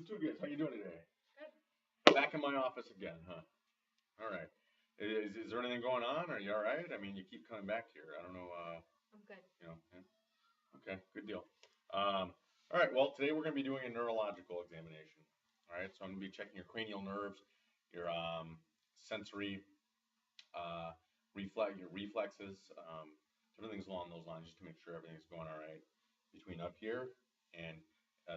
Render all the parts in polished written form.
Tougas, how you doing today? Good. Back in my office again, huh? All right. Is there anything going on? Are you all right? I mean, you keep coming back here. I don't know. I'm good. Yeah. Okay, good deal. All right. Well, today we're going to be doing a neurological examination. All right. So I'm going to be checking your cranial nerves, your sensory, your reflexes, different things along those lines, just to make sure everything's going all right between up here and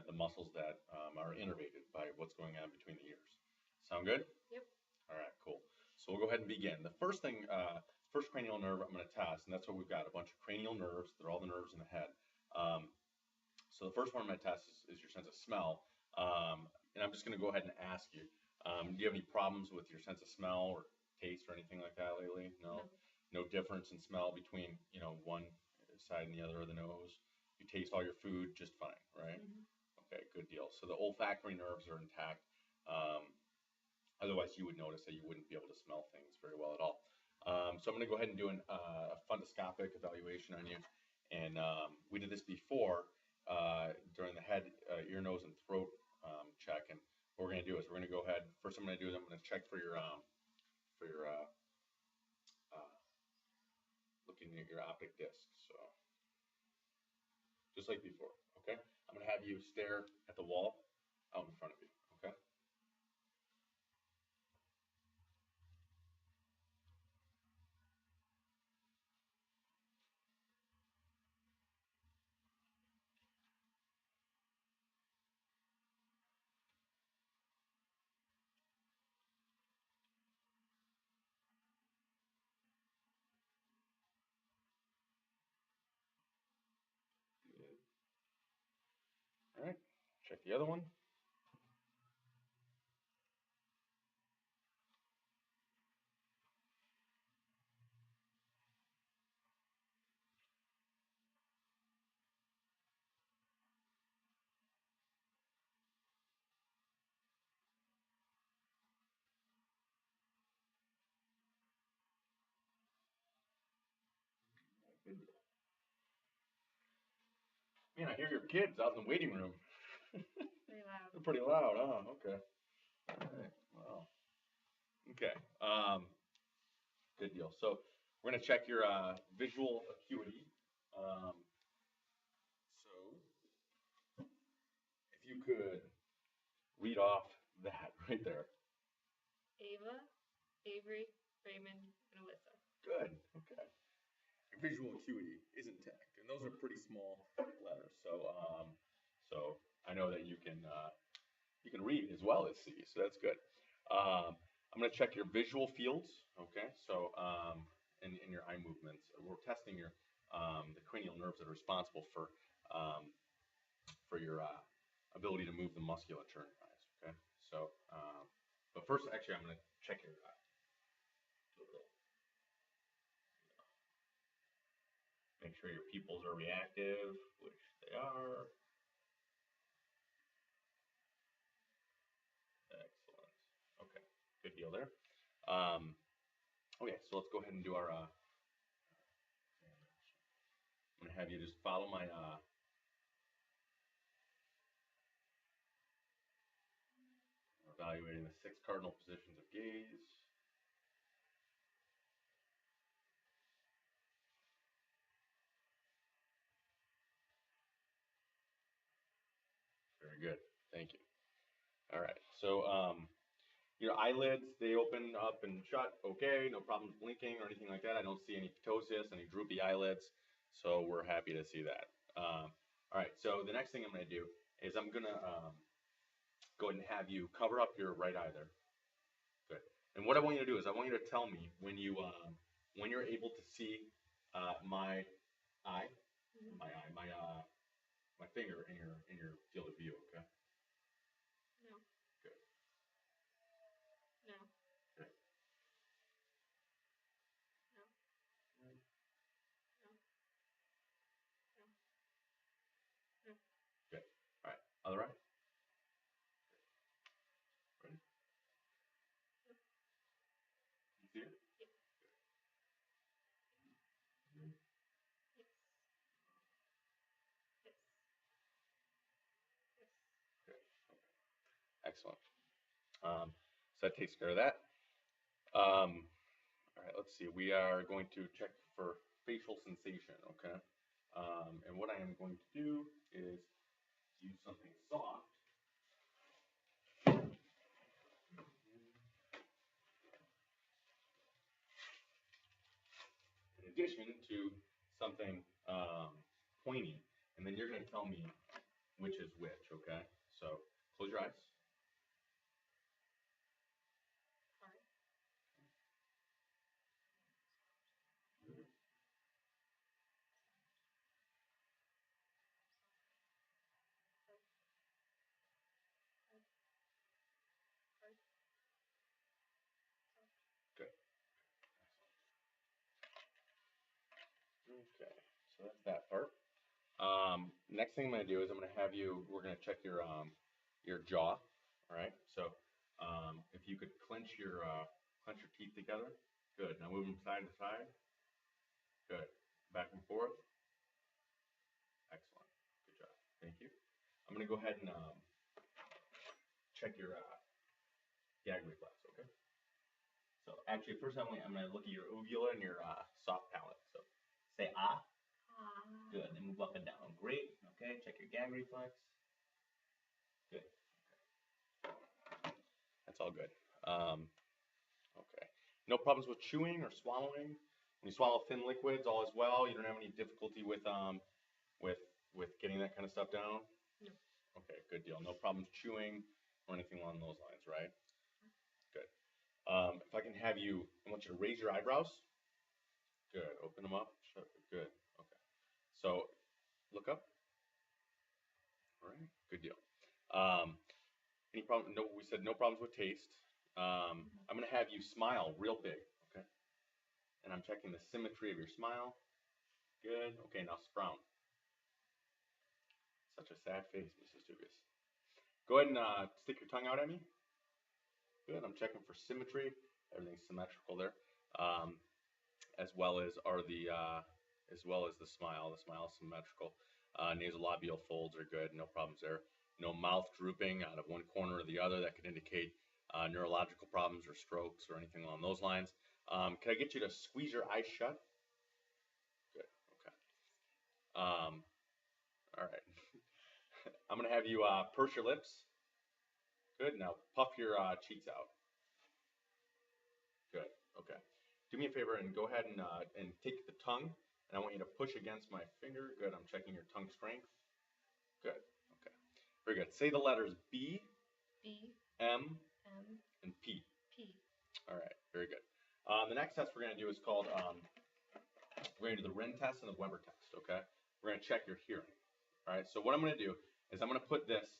the muscles that are innervated by what's going on between the ears. Sound good? Yep. All right, cool. So we'll go ahead and begin. The first thing, first cranial nerve I'm going to test, and that's what we've got, a bunch of cranial nerves. They're all the nerves in the head. So the first one I'm going to test is your sense of smell. And I'm just going to go ahead and ask you, do you have any problems with your sense of smell or taste or anything like that lately? No? No difference in smell between, one side and the other of the nose? You taste all your food just fine, right? Mm-hmm. Okay, good deal. So the olfactory nerves are intact. Otherwise, you would notice that you wouldn't be able to smell things very well at all. So I'm going to go ahead and do a fundoscopic evaluation on you. And we did this before during the head, ear, nose, and throat check. And what we're going to do is we're going to go ahead. First, I'm going to do is I'm going to check for your looking at your optic disc. So just like before. Okay. I'm going to have you stare at the wall out in front of you. Okay. All right, check the other one. Man, I hear your kids out in the waiting room. Pretty loud. They're pretty loud, huh? Okay. All right. Wow. Okay. Good deal. So we're gonna check your visual acuity. So if you could read off that right there. Ava, Avery, Raymond, and Alyssa. Good. Okay. Your visual acuity is intact, and those are pretty small letters. So I know that you can read as well as see. So that's good. I'm going to check your visual fields. Okay. So and your eye movements. We're testing your the cranial nerves that are responsible for your ability to move the musculature in your eyes. Okay. So but first, actually, I'm going to check your eye. Make sure your pupils are reactive, which they are. Excellent. Okay, good deal there. Okay, so let's go ahead and do our. I'm going to have you just follow my. We're evaluating the 6 cardinal positions of gaze. Very good. Thank you. All right. So your eyelids, they open up and shut. Okay. No problems blinking or anything like that. I don't see any ptosis, any droopy eyelids. So we're happy to see that. All right. So the next thing I'm going to do is I'm going to go ahead and have you cover up your right eye there. Good. And what I want you to do is I want you to tell me when you're able to see my eye, my finger in your field of view. Okay. No. Good. No. Okay. No. No. No. No. Good. All right. Other eye. Ready? You see it? Yep. Good. Yes. Yes. Yes. Okay. Okay. Excellent. So that takes care of that. All right, let's see. We are going to check for facial sensation, okay? And what I am going to do is use something soft. In addition to something pointy, and then you're going to tell me which is which, okay? So close your eyes. Good. Okay, so that's that part. Next thing I'm going to do is I'm going to have you, we're going to check your jaw, all right? So if you could clench your teeth together. Good. Now move them side to side. Good. Back and forth. Excellent. Good job. Thank you. I'm going to go ahead and check your gag reflex, okay? So actually, first I'm going to look at your uvula and your soft palate. So say ah. Good. Then move up and down. Great. Okay. Check your gag reflex. Good. Okay. That's all good. Okay. No problems with chewing or swallowing. When you swallow thin liquids, all is well. You don't have any difficulty with getting that kind of stuff down. No. Okay. Good deal. No problems chewing or anything along those lines, right? Good. If I can have you, I want you to raise your eyebrows. Good. Open them up. Shut. Good. Okay. So look up. All right. Good deal. Any problem? No. We said no problems with taste. I'm going to have you smile real big. Okay. And I'm checking the symmetry of your smile. Good. Okay. Now frown. Such a sad face, Mrs. Tougas. Go ahead and stick your tongue out at me. Good. I'm checking for symmetry. Everything's symmetrical there. As well as the smile. The smile is symmetrical. Nasolabial folds are good. No problems there. No mouth drooping out of one corner or the other. That could indicate neurological problems or strokes or anything along those lines. Can I get you to squeeze your eyes shut? Good. Okay. All right. I'm going to have you purse your lips. Good. Now puff your cheeks out. Good. Okay. Do me a favor and go ahead and take the tongue, and I want you to push against my finger. Good. I'm checking your tongue strength. Good. Okay. Very good. Say the letters B, M, and P. All right. Very good. The next test we're going to do is called we're going to do the Ren test and the Weber test. Okay. We're going to check your hearing. All right. So what I'm going to do is I'm going to put this.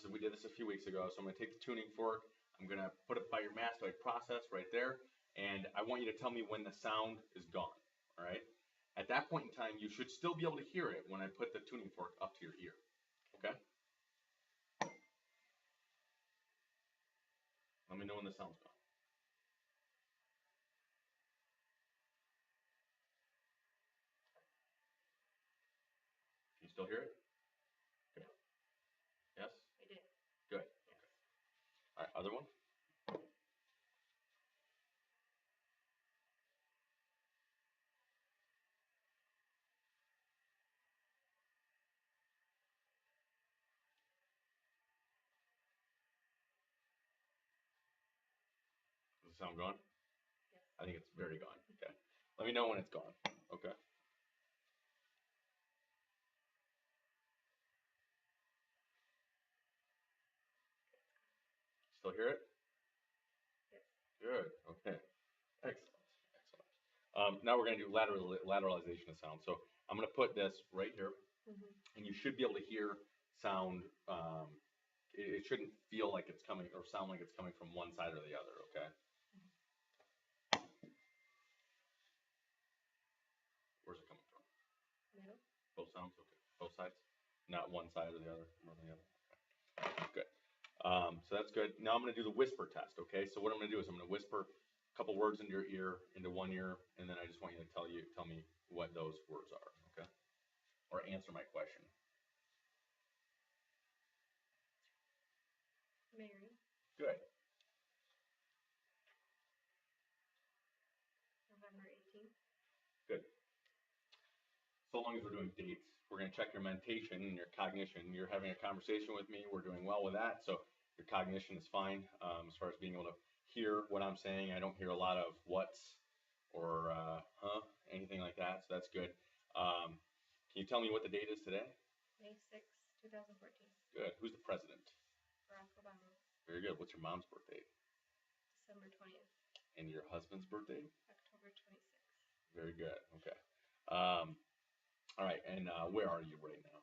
We did this a few weeks ago. So I'm going to take the tuning fork. I'm going to put it by your mastoid process right there. And I want you to tell me when the sound is gone, all right? At that point in time, you should still be able to hear it when I put the tuning fork up to your ear, okay? Let me know when the sound's gone. Can you still hear it? Good. Yes? I did. Good. Yes. Okay. All right, other one? Is the sound gone? Yes. I think it's very gone. Okay. Let me know when it's gone. Okay. Still hear it? Yes. Good. Okay. Excellent. Excellent. Now we're going to do lateralization of sound. So I'm going to put this right here, and you should be able to hear sound. It shouldn't feel like it's coming or sound like it's coming from one side or the other. Okay. Where's it coming from? Middle. Both sounds. Okay. Both sides. Not one side or the other. More than the other. Okay. Good. So that's good. Now I'm going to do the whisper test. Okay. So what I'm going to do is I'm going to whisper a couple words into your ear, into one ear, and then I just want you to tell me what those words are. Okay. Or answer my question. Mary. Good. November 18th. Good. So long as we're doing dates, we're going to check your mentation and your cognition. You're having a conversation with me. We're doing well with that. So your cognition is fine as far as being able to hear what I'm saying. I don't hear a lot of what's or huh, anything like that. So that's good. Can you tell me what the date is today? May 6th, 2014. Good. Who's the president? Barack Obama. Very good. What's your mom's birthday? December 20th. And your husband's birthday? October 26th. Very good. Okay. All right. And where are you right now?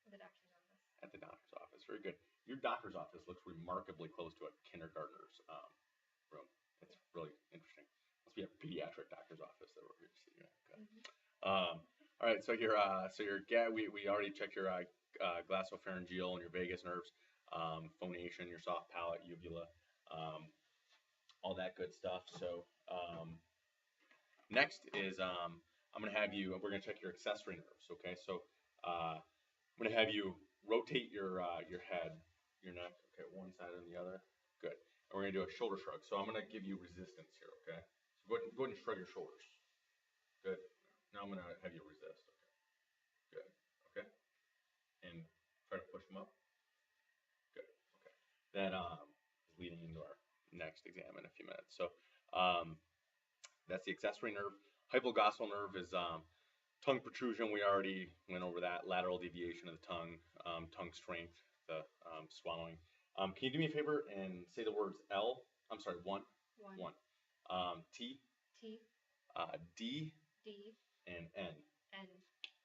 The doctor's office. At the doctor's office. Very good. Your doctor's office looks remarkably close to a kindergartner's room. That's really interesting. Must be a pediatric doctor's office that we're here to see. Okay. All right. So your we already checked your glossopharyngeal and your vagus nerves, phonation, your soft palate, uvula, all that good stuff. So next is I'm going to have you. We're going to check your accessory nerves. Okay. So I'm going to have you rotate your head, your neck. Okay, one side and the other. Good. And we're going to do a shoulder shrug. So I'm going to give you resistance here. Okay. So go ahead and shrug your shoulders. Good. Now I'm going to have you resist. Okay. Good. Okay. And try to push them up. Good. Okay. That is leading into our next exam in a few minutes. So that's the accessory nerve. Hypoglossal nerve is tongue protrusion. We already went over that. Lateral deviation of the tongue, tongue strength, the swallowing. Can you do me a favor and say the words L? I'm sorry, one. T. T. D. D. And N. N.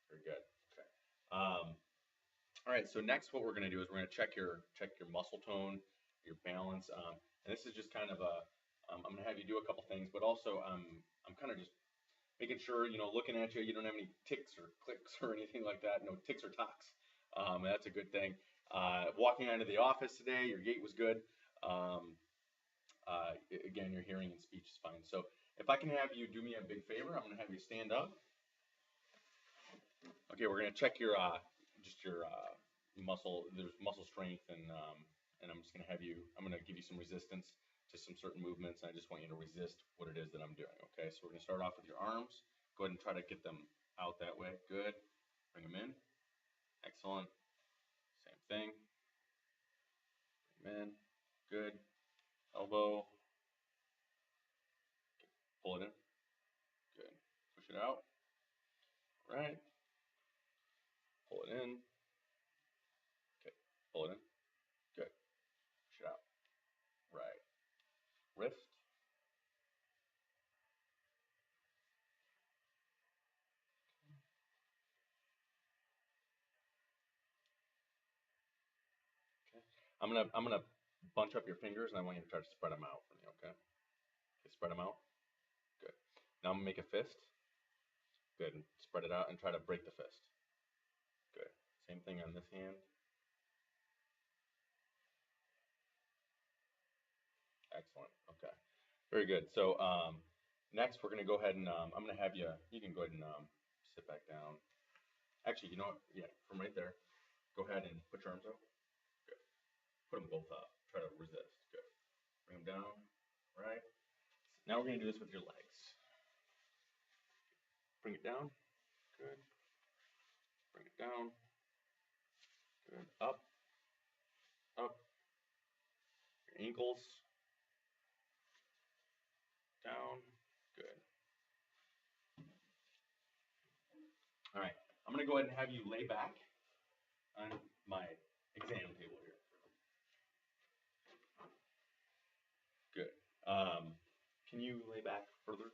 Very good. Okay. All right. So next, what we're going to do is we're going to check your muscle tone, your balance, and this is just kind of a. I'm going to have you do a couple things, but also I'm kind of just making sure, looking at you, you don't have any ticks or clicks or anything like that. No ticks or tocks. That's a good thing. Walking out of the office today, your gait was good. Again, your hearing and speech is fine. So if I can have you do me a big favor, I'm going to have you stand up. Okay, we're going to check your just your muscle. There's muscle strength, and I'm just going to have you. I'm going to give you some resistance to some certain movements, and I just want you to resist what it is that I'm doing. Okay, so we're going to start off with your arms. Go ahead and try to get them out that way. Good. Bring them in. Excellent. Same thing. Bring them in. Good. Elbow. Okay. Pull it in. Good. Push it out. Right. Pull it in. Okay. Pull it in. Good. Push it out. Right. Wrist. Okay. I'm gonna bunch up your fingers, and I want you to try to spread them out for me. Okay. Okay. Spread them out. Good. Now I'm gonna make a fist. Good. And spread it out and try to break the fist. Good. Same thing on this hand. Excellent. Okay. Very good. So next we're going to go ahead and I'm going to have you. You can go ahead and sit back down. Actually, you know what? Yeah, from right there. Go ahead and put your arms up. Good. Put them both up. Try to resist. Good. Bring them down. Right. Now we're going to do this with your legs. Bring it down. Good. Bring it down. Good. Up. Up. Your ankles. Down. Good. All right. I'm going to go ahead and have you lay back on my exam table here. Good. Can you lay back further?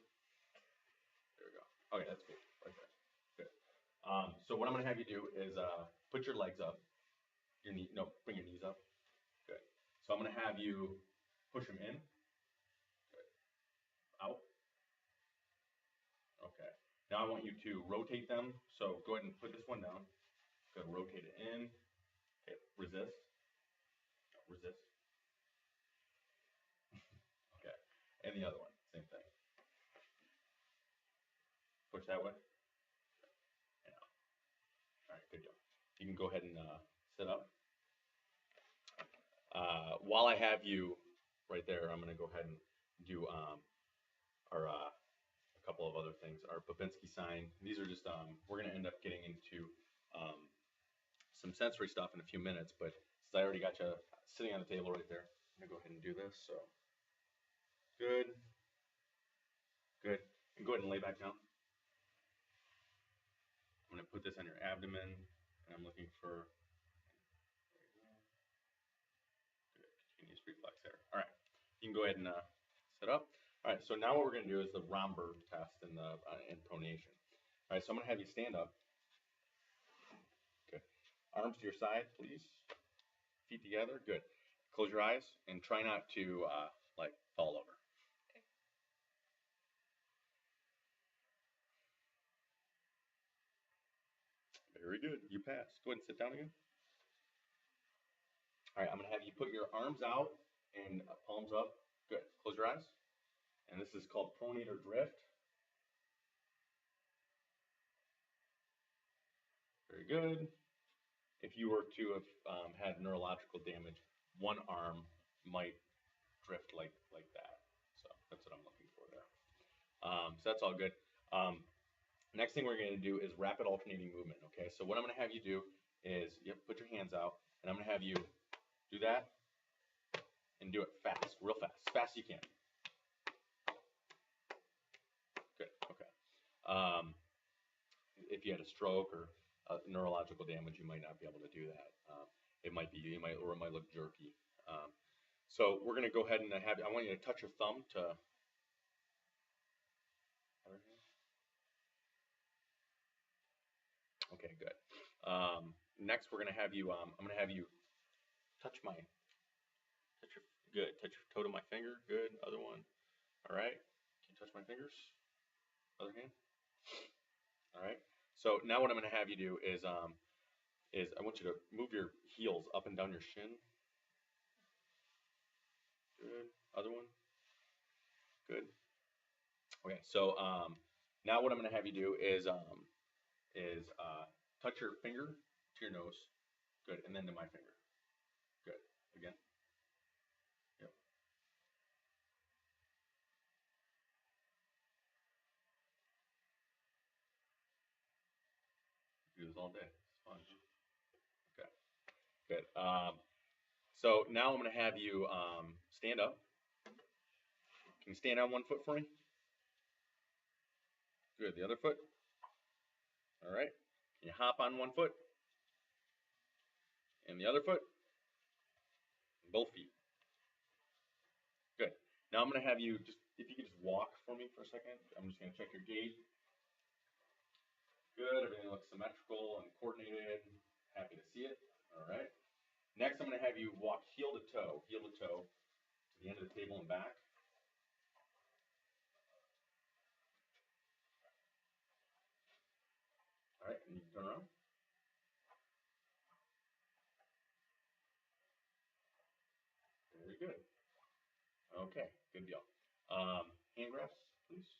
There we go. Okay, that's cool. Right there. Good. So what I'm going to have you do is put your legs up. Bring your knees up. Good. So I'm going to have you push them in. Good. Out. Okay. Now I want you to rotate them. So go ahead and put this one down. Good. Rotate it in. Okay. Resist. Resist. Okay. And the other one. Same thing. Push that way. And out. All right. Good job. You can go ahead and sit up. while I have you right there, I'm gonna go ahead and do our a couple of other things. Our Babinski sign. These are just we're gonna end up getting into some sensory stuff in a few minutes, but since I already got you sitting on the table right there, I'm gonna go ahead and do this. So good, good. And go ahead and lay back down. I'm gonna put this on your abdomen, and I'm looking for good, continuous reflex there. All right, you can go ahead and sit up. All right, so now what we're gonna do is the Romberg test and the and pronation. All right, so I'm gonna have you stand up. Good. Arms to your side, please. Feet together. Good. Close your eyes and try not to like fall over. Okay. Very good. You passed. Go ahead and sit down again. All right, I'm gonna have you put your arms out and palms up. Good. Close your eyes. And this is called pronate or drift. Very good. If you were to have had neurological damage, one arm might drift like that. So that's what I'm looking for there. So that's all good. Next thing we're going to do is rapid alternating movement. Okay, so what I'm going to have you do is you have to put your hands out, and I'm going to have you do that and do it fast, real fast, as fast as you can. Good. Okay. If you had a stroke or neurological damage, you might not be able to do that. It might be it might look jerky. So we're going to go ahead and have. I want you to touch your thumb to. Okay, good. Next, we're going to have you. I'm going to have you touch your toe to my finger. Good. Other one. All right. Can you touch my fingers? Other hand. All right. So now what I'm going to have you do is I want you to move your heels up and down your shin. Good. Other one. Good. Okay. So now what I'm going to have you do is touch your finger to your nose. Good. And then to my finger. Good. Again. Yep. Do this all day. It's fun. Okay. Good. So now I'm going to have you stand up. Can you stand on one foot for me? Good. The other foot. All right. Can you hop on one foot? And the other foot? And both feet. Good. Now I'm going to have you just, if you could just walk for me for a second. I'm just going to check your gait. Good. Everything looks symmetrical and coordinated. Happy to see it. All right. Next, I'm going to have you walk heel to toe to the end of the table and back. All right. And you can turn around. Very good. Okay. Good deal. Hand grasps, please.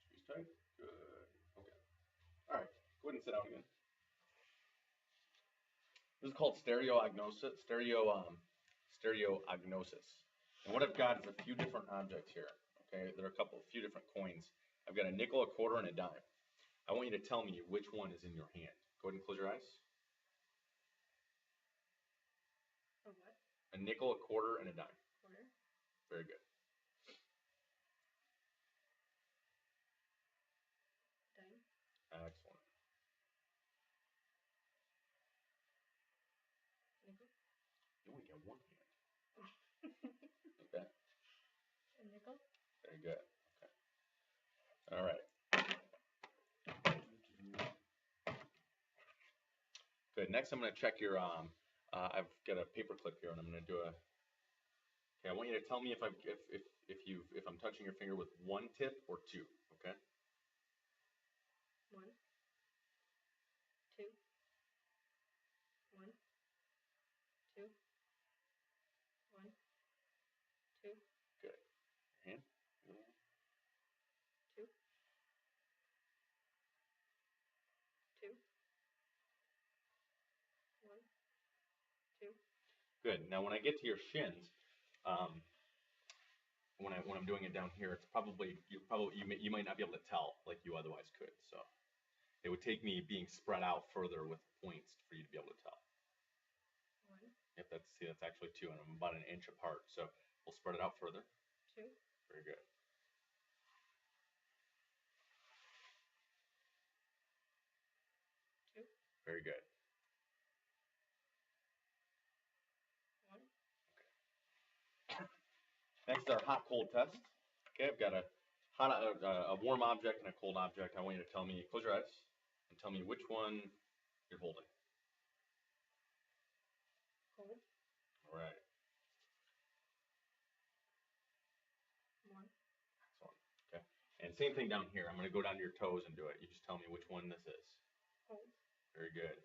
Squeeze tight. Good. Okay. All right. Go ahead and sit down again. This is called stereoagnosis. Stereoagnosis. And what I've got is a few different objects here. Okay, there are a few different coins. I've got a nickel, a quarter, and a dime. I want you to tell me which one is in your hand. Go ahead and close your eyes. A what? A nickel, a quarter, and a dime. Quarter. Very good. Dime. Excellent. Nickel. You only get one hand. Okay. A nickel. Very good. Okay. All right. Good. Next, I'm going to check your. I've got a paper clip here, and I'm going to do a. Okay, I want you to tell me if I'm touching your finger with one tip or two. Okay. 1, 2, 1, 2, 1, 2. Good. Hand. 2, 2, 1, 2. Good. Now, when I get to your shins, when I'm doing it down here, it's probably you might not be able to tell like you otherwise could. So it would take me being spread out further with points for you to be able to tell. If that's actually 2, and I'm about an inch apart. So we'll spread it out further. 2. Very good. 2. Very good. 1. Next, our hot cold test. Okay, I've got a warm object and a cold object. I want you to tell me, close your eyes, and tell me which one you're holding. Cold. All right. 1. Excellent. Okay. And same thing down here. I'm going to go down to your toes and do it. You just tell me which one this is. Cold. Very good.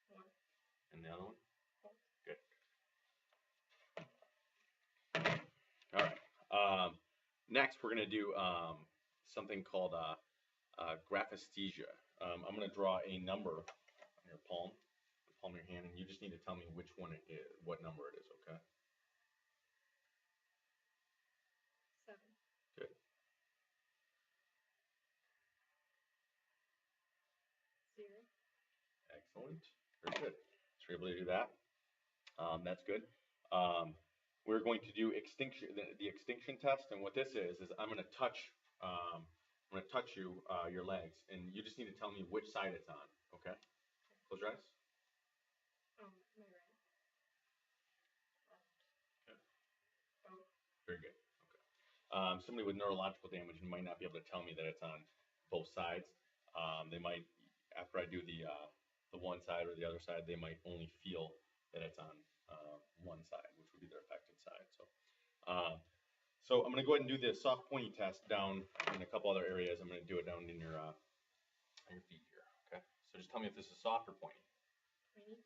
1. And the other one? Cold. Good. All right. Next, we're going to do something called graphesthesia. I'm going to draw a number on your palm of your hand, and you just need to tell me which one it is, what number it is, okay? 7. Good. 0. Excellent. Very good. So you're able to do that. That's good. We're going to do extinction, the extinction test, and what this is I'm going to touch you, your legs, and you just need to tell me which side it's on. Okay? Close your eyes. My right. Left. Okay. Both. Very good. Okay. Somebody with neurological damage might not be able to tell me that it's on both sides. They might, after I do the one side or the other side, they might only feel that it's on one side, which would be their affected side. So I'm going to go ahead and do the soft pointy test down in a couple other areas. I'm going to do it down in your feet here. Okay. So just tell me if this is soft or pointy. Pointy.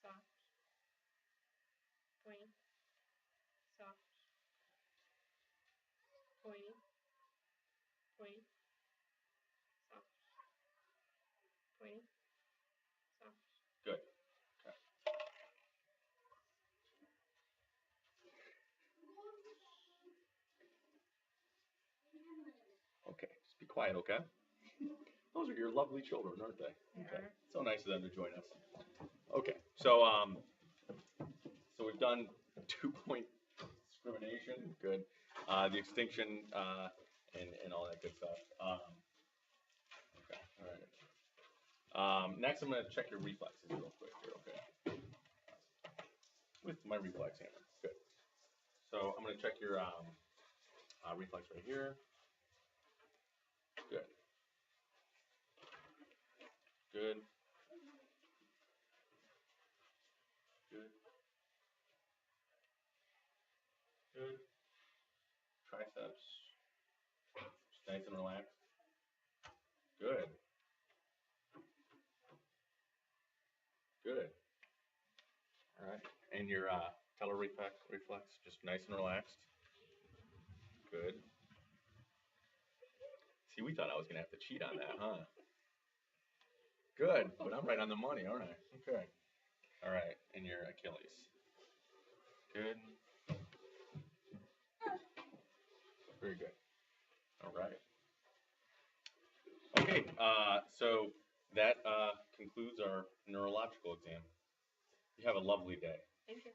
Soft. Pointy. Soft. Pointy. Pointy. Soft. Pointy. Soft. Good. Okay. Okay. Just be quiet, okay? Those are your lovely children, aren't they? Okay. So nice of them to join us. Okay. So we've done 2-point discrimination. Good. The extinction and all that good stuff. Okay. All right. Next, I'm going to check your reflexes real quick here. Okay. With my reflex hammer. Good. So I'm going to check your reflex right here. Good. Good. Good. Good. Triceps. Just nice and relaxed. Good. Good. All right. And your patellar reflex, just nice and relaxed. Good. See, we thought I was going to have to cheat on that, huh? Good. But I'm right on the money. All right. Okay. All right. And your Achilles. Good. Very good. All right. Okay. So that concludes our neurological exam. You have a lovely day. Thank you.